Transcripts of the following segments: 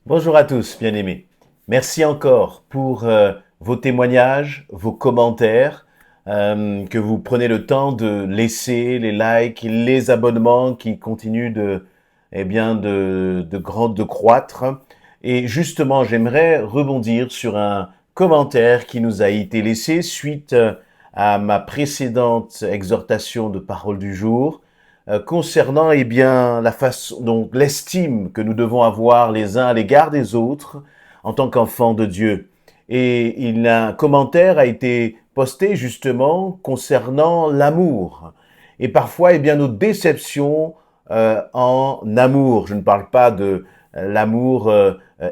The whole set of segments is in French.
Bonjour à tous, bien-aimés. Merci encore pour vos témoignages, vos commentaires, que vous prenez le temps de laisser, les likes, les abonnements qui continuent de croître. Et justement, j'aimerais rebondir sur un commentaire qui nous a été laissé suite à ma précédente exhortation de parole du jour concernant la façon, donc l'estime que nous devons avoir les uns à l'égard des autres en tant qu'enfants de Dieu. Et un commentaire a été posté justement concernant l'amour. Et parfois, nos déceptions en amour. Je ne parle pas de l'amour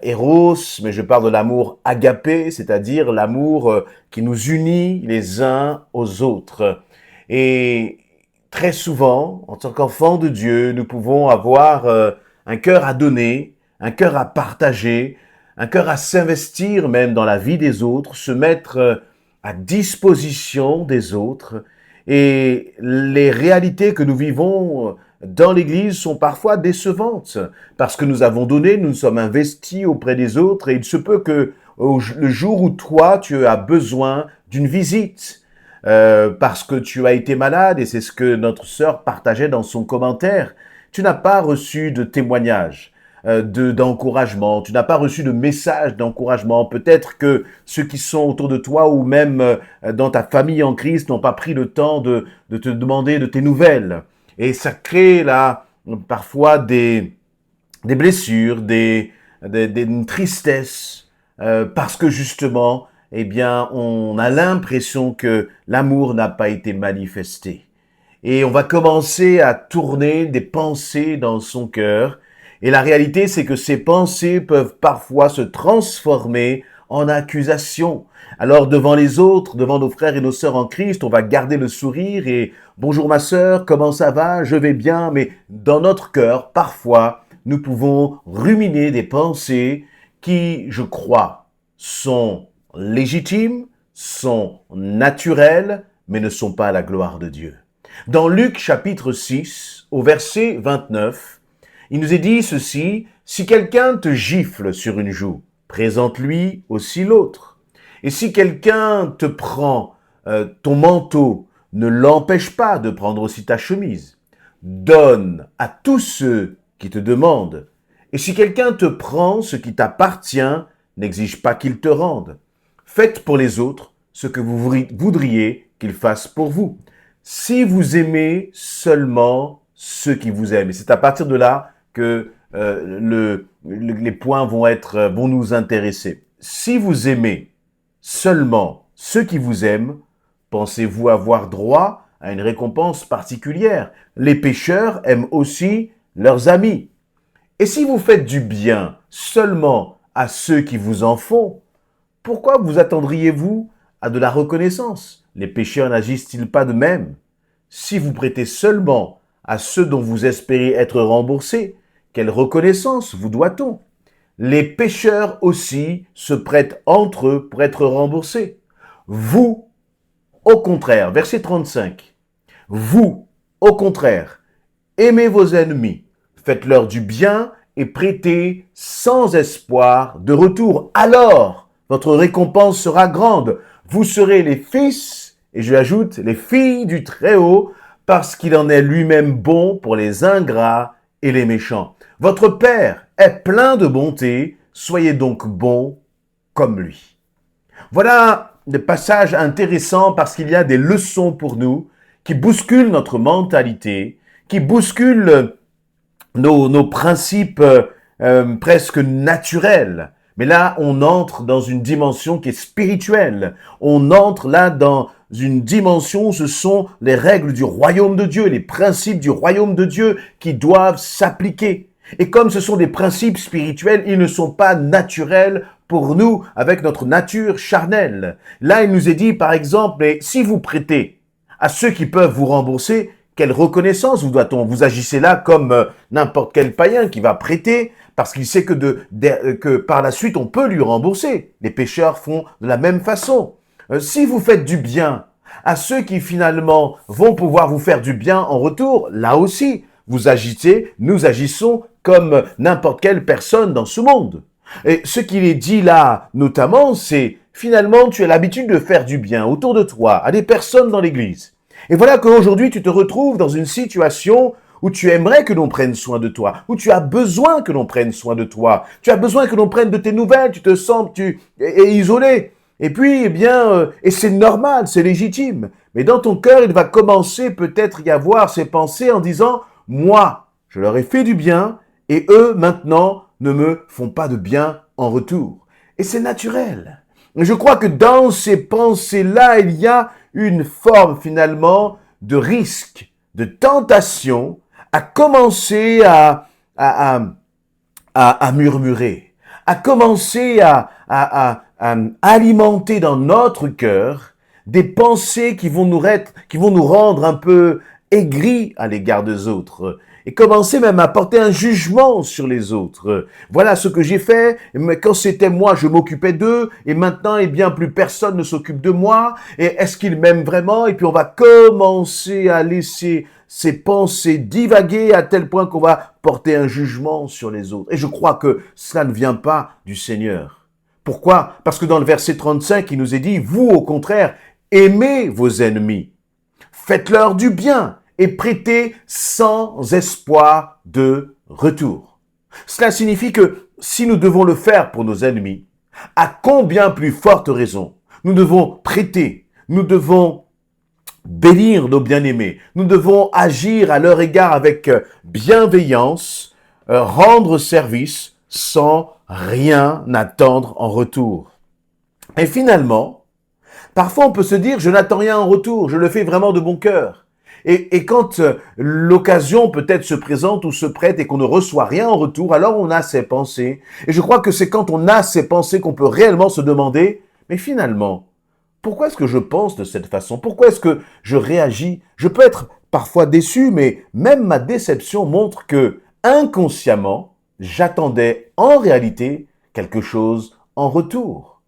éros, mais je parle de l'amour agapé, c'est-à-dire l'amour qui nous unit les uns aux autres. Et très souvent, en tant qu'enfants de Dieu, nous pouvons avoir un cœur à donner, un cœur à partager, un cœur à s'investir même dans la vie des autres, se mettre à disposition des autres. Et les réalités que nous vivons dans l'Église sont parfois décevantes, parce que nous avons donné, nous nous sommes investis auprès des autres, et il se peut que le jour où toi, tu as besoin d'une visite, parce que tu as été malade, et c'est ce que notre sœur partageait dans son commentaire. Tu n'as pas reçu de témoignage, d'encouragement, tu n'as pas reçu de message d'encouragement. Peut-être que ceux qui sont autour de toi ou même dans ta famille en Christ n'ont pas pris le temps de te demander de tes nouvelles. Et ça crée là parfois des blessures, une tristesse, parce que justement, on a l'impression que l'amour n'a pas été manifesté. Et on va commencer à tourner des pensées dans son cœur. Et la réalité, c'est que ces pensées peuvent parfois se transformer en accusations. Alors, devant les autres, devant nos frères et nos sœurs en Christ, on va garder le sourire et « Bonjour ma sœur, comment ça va? Je vais bien ». Mais dans notre cœur, parfois, nous pouvons ruminer des pensées qui, je crois, sont légitimes, sont naturelles, mais ne sont pas à la gloire de Dieu. Dans Luc chapitre 6, au verset 29, il nous est dit ceci, « Si quelqu'un te gifle sur une joue, présente-lui aussi l'autre. Et si quelqu'un te prend ton manteau, ne l'empêche pas de prendre aussi ta chemise. Donne à tous ceux qui te demandent. Et si quelqu'un te prend ce qui t'appartient, n'exige pas qu'il te rende. Faites pour les autres ce que vous voudriez qu'ils fassent pour vous. Si vous aimez seulement ceux qui vous aiment. » Et c'est à partir de là que les points vont nous intéresser. Si vous aimez seulement ceux qui vous aiment, pensez-vous avoir droit à une récompense particulière? Les pécheurs aiment aussi leurs amis. Et si vous faites du bien seulement à ceux qui vous en font, pourquoi vous attendriez-vous à de la reconnaissance? Les pécheurs n'agissent-ils pas de même? Si vous prêtez seulement à ceux dont vous espérez être remboursés, quelle reconnaissance vous doit-on? Les pécheurs aussi se prêtent entre eux pour être remboursés. Vous, au contraire, verset 35, vous, au contraire, aimez vos ennemis, faites-leur du bien et prêtez sans espoir de retour. Alors, votre récompense sera grande. Vous serez les fils, et je ajoute, les filles du Très-Haut, parce qu'il en est lui-même bon pour les ingrats et les méchants. Votre Père est plein de bonté, soyez donc bons comme lui. Voilà des passages intéressants parce qu'il y a des leçons pour nous qui bousculent notre mentalité, qui bousculent nos principes presque naturels. Mais là, on entre dans une dimension qui est spirituelle. On entre là dans une dimension où ce sont les règles du royaume de Dieu, les principes du royaume de Dieu qui doivent s'appliquer. Et comme ce sont des principes spirituels, ils ne sont pas naturels pour nous avec notre nature charnelle. Là, il nous est dit, par exemple, mais si vous prêtez à ceux qui peuvent vous rembourser, quelle reconnaissance vous doit-on? Vous agissez là comme n'importe quel païen qui va prêter parce qu'il sait que par la suite on peut lui rembourser. Les pécheurs font de la même façon. Si vous faites du bien à ceux qui finalement vont pouvoir vous faire du bien en retour, là aussi, nous agissons comme n'importe quelle personne dans ce monde. Et ce qu'il est dit là, notamment, c'est finalement, tu as l'habitude de faire du bien autour de toi, à des personnes dans l'église. Et voilà qu'aujourd'hui, tu te retrouves dans une situation où tu aimerais que l'on prenne soin de toi, où tu as besoin que l'on prenne soin de toi, tu as besoin que l'on prenne de tes nouvelles, tu te sens isolé. Et puis, eh bien, et c'est normal, c'est légitime. Mais dans ton cœur, il va commencer peut-être y avoir ces pensées en disant, moi, je leur ai fait du bien, et eux, maintenant, ne me font pas de bien en retour. Et c'est naturel. Je crois que dans ces pensées-là, il y a une forme finalement de risque, de tentation à commencer à murmurer, à commencer à alimenter dans notre cœur des pensées qui vont nous rendre un peu aigris à l'égard des autres, et commencer même à porter un jugement sur les autres. Voilà ce que j'ai fait, mais quand c'était moi, je m'occupais d'eux, et maintenant, eh bien, plus personne ne s'occupe de moi, et est-ce qu'ils m'aiment vraiment? Et puis on va commencer à laisser ces pensées divaguer à tel point qu'on va porter un jugement sur les autres. Et je crois que cela ne vient pas du Seigneur. Pourquoi? Parce que dans le verset 35, il nous est dit, vous, au contraire, aimez vos ennemis, faites-leur du bien, et prêtez sans espoir de retour. Cela signifie que si nous devons le faire pour nos ennemis, à combien plus forte raison nous devons prêter, nous devons bénir nos bien-aimés, nous devons agir à leur égard avec bienveillance, rendre service sans rien attendre en retour. Et finalement, parfois on peut se dire, je n'attends rien en retour, je le fais vraiment de bon cœur. Et quand l'occasion peut-être se présente ou se prête et qu'on ne reçoit rien en retour, alors on a ces pensées. Et je crois que c'est quand on a ces pensées qu'on peut réellement se demander, mais finalement, pourquoi est-ce que je pense de cette façon? Pourquoi est-ce que je réagis? Je peux être parfois déçu, mais même ma déception montre que, inconsciemment, j'attendais en réalité quelque chose en retour.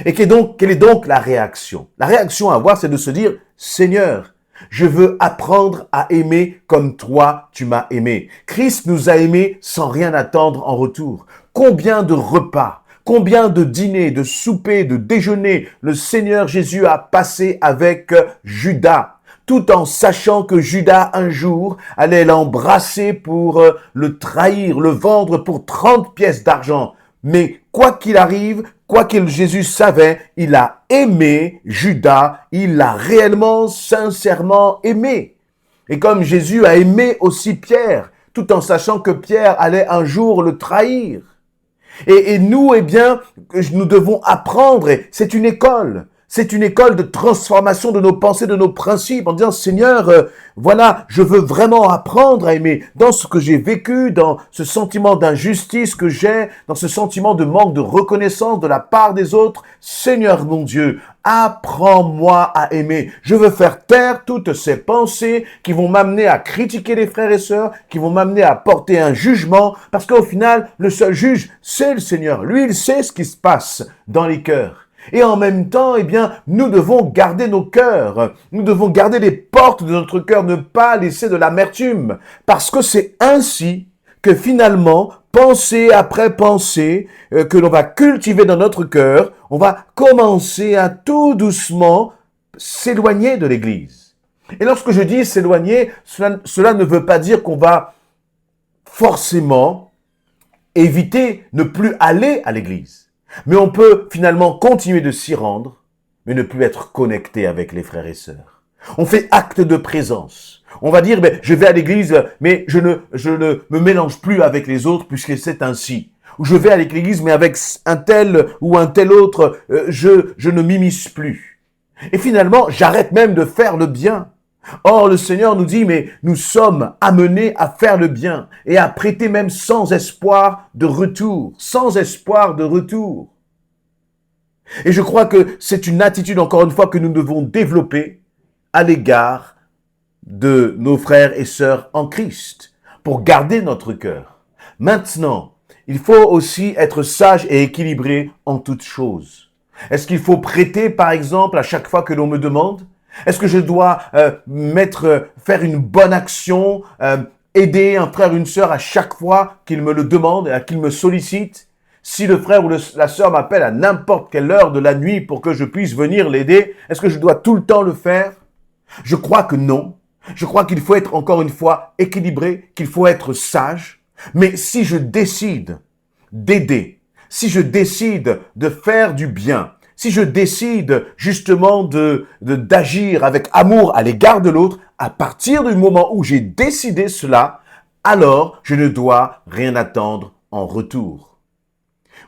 Et quelle est donc la réaction? La réaction à avoir, c'est de se dire, Seigneur, je veux apprendre à aimer comme toi, tu m'as aimé. Christ nous a aimés sans rien attendre en retour. Combien de repas, combien de dîners, de soupers, de déjeuners le Seigneur Jésus a passé avec Judas, tout en sachant que Judas un jour allait l'embrasser pour le trahir, le vendre pour 30 pièces d'argent. Mais quoi qu'il arrive, quoi qu'il Jésus savait, il a aimé Judas, il l'a réellement, sincèrement aimé. Et comme Jésus a aimé aussi Pierre, tout en sachant que Pierre allait un jour le trahir. Et nous, eh bien, nous devons apprendre, et c'est une école de transformation de nos pensées, de nos principes, en disant, Seigneur, voilà, je veux vraiment apprendre à aimer dans ce que j'ai vécu, dans ce sentiment d'injustice que j'ai, dans ce sentiment de manque de reconnaissance de la part des autres. Seigneur mon Dieu, apprends-moi à aimer. Je veux faire taire toutes ces pensées qui vont m'amener à critiquer les frères et sœurs, qui vont m'amener à porter un jugement, parce qu'au final, le seul juge, c'est le Seigneur. Lui, il sait ce qui se passe dans les cœurs. Et en même temps, eh bien, nous devons garder nos cœurs. Nous devons garder les portes de notre cœur, ne pas laisser de l'amertume. Parce que c'est ainsi que finalement, pensée après pensée, que l'on va cultiver dans notre cœur, on va commencer à tout doucement s'éloigner de l'Église. Et lorsque je dis s'éloigner, cela ne veut pas dire qu'on va forcément éviter, ne plus aller à l'Église. Mais on peut finalement continuer de s'y rendre, mais ne plus être connecté avec les frères et sœurs. On fait acte de présence. On va dire, je vais à l'église, mais je ne me mélange plus avec les autres puisque c'est ainsi. Ou je vais à l'église, mais avec un tel ou un tel autre, je ne m'immisce plus. Et finalement, j'arrête même de faire le bien. Or, le Seigneur nous dit, mais nous sommes amenés à faire le bien et à prêter même sans espoir de retour, sans espoir de retour. Et je crois que c'est une attitude, encore une fois, que nous devons développer à l'égard de nos frères et sœurs en Christ pour garder notre cœur. Maintenant, il faut aussi être sage et équilibré en toutes choses. Est-ce qu'il faut prêter, par exemple, à chaque fois que l'on me demande? Est-ce que je dois faire une bonne action, aider un frère, une sœur à chaque fois qu'il me le demande, qu'il me sollicite? Si le frère ou la sœur m'appelle à n'importe quelle heure de la nuit pour que je puisse venir l'aider, est-ce que je dois tout le temps le faire? Je crois que non. Je crois qu'il faut être encore une fois équilibré, qu'il faut être sage. Mais si je décide d'aider, si je décide de faire du bien, si je décide justement d'agir avec amour à l'égard de l'autre, à partir du moment où j'ai décidé cela, alors je ne dois rien attendre en retour.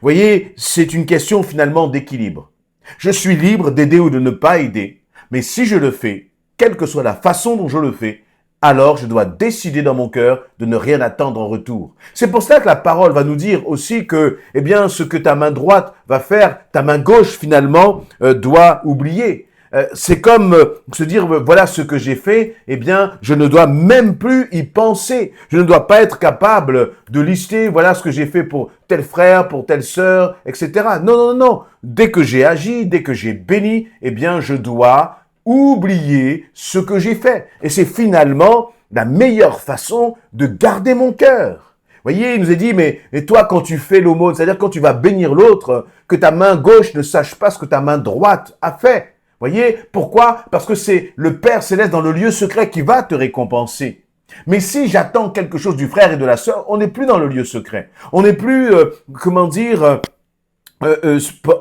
Vous voyez, c'est une question finalement d'équilibre. Je suis libre d'aider ou de ne pas aider, mais si je le fais, quelle que soit la façon dont je le fais, alors je dois décider dans mon cœur de ne rien attendre en retour. C'est pour cela que la parole va nous dire aussi que, eh bien, ce que ta main droite va faire, ta main gauche finalement doit oublier. C'est comme se dire, voilà ce que j'ai fait, eh bien, je ne dois même plus y penser. Je ne dois pas être capable de lister, voilà ce que j'ai fait pour tel frère, pour telle sœur, etc. Non, non, non, non. Dès que j'ai agi, dès que j'ai béni, eh bien, je dois oublier ce que j'ai fait. Et c'est finalement la meilleure façon de garder mon cœur. Voyez, il nous est dit, mais toi, quand tu fais l'aumône, c'est-à-dire quand tu vas bénir l'autre, que ta main gauche ne sache pas ce que ta main droite a fait. Voyez, pourquoi? Parce que c'est le Père Céleste dans le lieu secret qui va te récompenser. Mais si j'attends quelque chose du frère et de la sœur, on n'est plus dans le lieu secret. On n'est plus,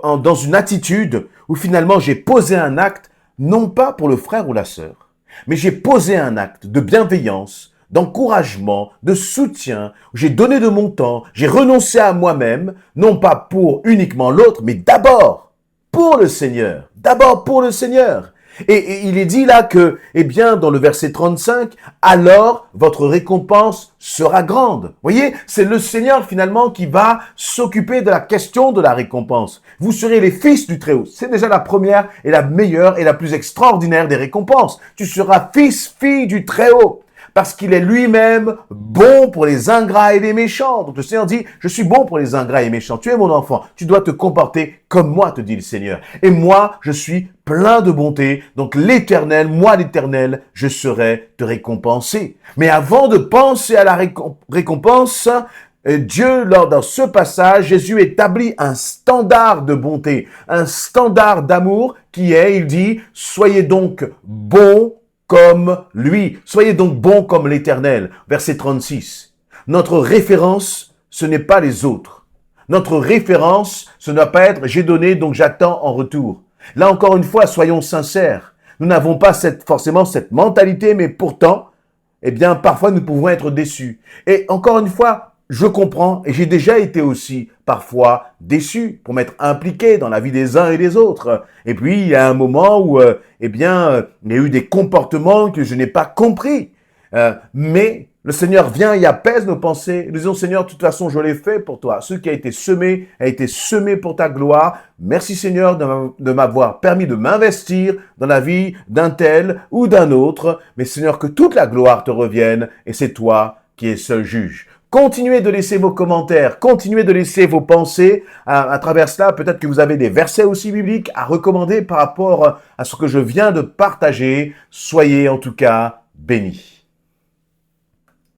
dans une attitude où finalement j'ai posé un acte non pas pour le frère ou la sœur, mais j'ai posé un acte de bienveillance, d'encouragement, de soutien, j'ai donné de mon temps, j'ai renoncé à moi-même, non pas pour uniquement l'autre, mais d'abord pour le Seigneur, d'abord pour le Seigneur. Et il est dit là que, eh bien, dans le verset 35, alors votre récompense sera grande. Vous voyez, c'est le Seigneur finalement qui va s'occuper de la question de la récompense. Vous serez les fils du Très-Haut. C'est déjà la première et la meilleure et la plus extraordinaire des récompenses. Tu seras fils, fille du Très-Haut. Parce qu'il est lui-même bon pour les ingrats et les méchants. Donc le Seigneur dit, je suis bon pour les ingrats et les méchants. Tu es mon enfant, tu dois te comporter comme moi, te dit le Seigneur. Et moi, je suis plein de bonté. Donc l'Éternel, moi l'Éternel, je serai te récompenser. Mais avant de penser à la récompense, Dieu, dans ce passage, Jésus établit un standard de bonté, un standard d'amour qui est, il dit, soyez donc bons comme lui. Soyez donc bons comme l'Éternel. Verset 36. Notre référence, ce n'est pas les autres. Notre référence, ce ne doit pas être j'ai donné, donc j'attends en retour. Là encore une fois, soyons sincères. Nous n'avons pas forcément cette mentalité, mais pourtant, eh bien, parfois nous pouvons être déçus. Et encore une fois, je comprends et j'ai déjà été aussi parfois déçu pour m'être impliqué dans la vie des uns et des autres. Et puis, il y a un moment où, il y a eu des comportements que je n'ai pas compris. Mais le Seigneur vient et apaise nos pensées. Nous disons, Seigneur, de toute façon, je l'ai fait pour toi. Ce qui a été semé pour ta gloire. Merci Seigneur de m'avoir permis de m'investir dans la vie d'un tel ou d'un autre. Mais Seigneur, que toute la gloire te revienne et c'est toi qui es seul juge. Continuez de laisser vos commentaires, continuez de laisser vos pensées. À travers cela, peut-être que vous avez des versets aussi bibliques à recommander par rapport à ce que je viens de partager. Soyez en tout cas bénis.